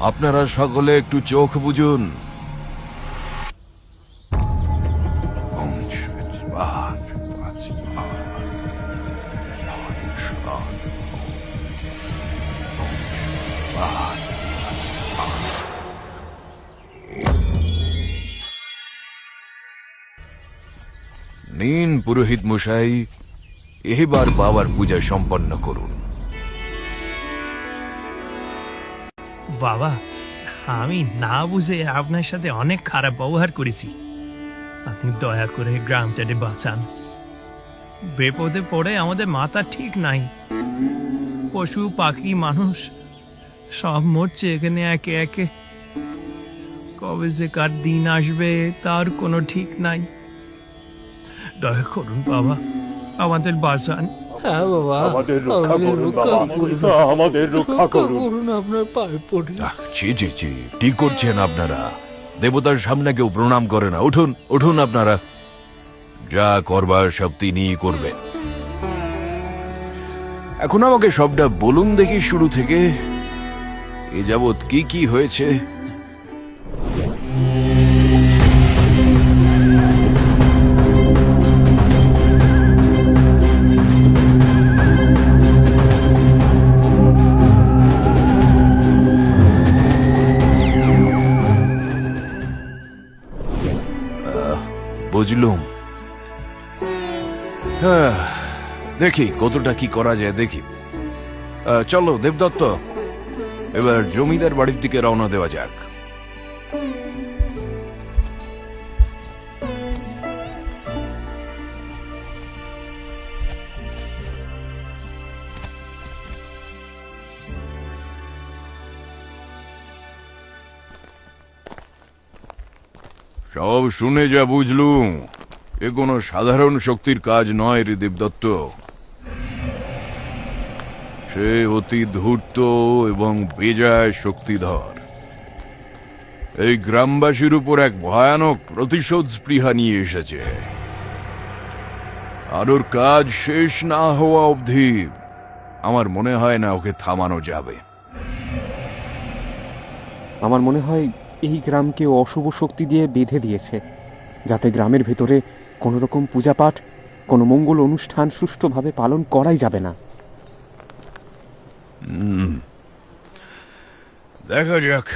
আপনারা সকলে একটু চোখ বুজুন। নিন পুরোহিত মশাই, এবার বাবার পূজা সম্পন্ন করুন। বাবা, আমি না বুঝে আপনার সাথে অনেক খারাপ ব্যবহার করেছি। আপনি দয়া করে গ্রামটাকে বাঁচান। বিপদে পড়ে আমাদের মাথা ঠিক নাই। পশু পাখি মানুষ সব মরছে এখানে একে একে। কবে যে কার দিন আসবে তার কোনো ঠিক নাই। দয়া করুন বাবা, আমাদের বাঁচান। হ্যাঁ বাবা, আমাদের রক্ষা করুন বাবা, আমাদের রক্ষা করুন। আপনার পায়ে পড়ি। জি জি জি, ঠিক করছেন আপনারা। দেবতার সামনে কেউ প্রণাম করে না। উঠুন উঠুন, আপনারা যা করবার সব তিনিই করবেন। এখন আমাকে সবটা বলুন দেখি, শুরু থেকে এ যাবৎ কি কি হয়েছে। বুঝলুম। হ্যাঁ, দেখি কতটা কি করা যায় দেখি। চলো দেবদত্ত, এবার জমিদার বাড়ির দিকে রওনা দেওয়া যাক। সব শুনে যা বুঝলুম, এ কোনো সাধারণ শক্তির কাজ নয় রে দেবদত্ত। সে অতি ধূর্ত এবং বেজায় শক্তিধর। এই গ্রামবাসীর উপর এক ভয়ানক প্রতিশোধ স্পৃহা নিয়ে এসেছে। আর ওর কাজ শেষ না হওয়া অবধি আমার মনে হয় না ওকে থামানো যাবে। আমার মনে হয় এই গ্রামকে অশুভ শক্তি দিয়ে বেঁধে দিয়েছে, যাতে গ্রামের ভেতরে কোনো রকম পূজাপাঠ, কোনো মঙ্গল অনুষ্ঠান সুষ্ঠুভাবে পালন করাই যাবে না। দেখা যাক।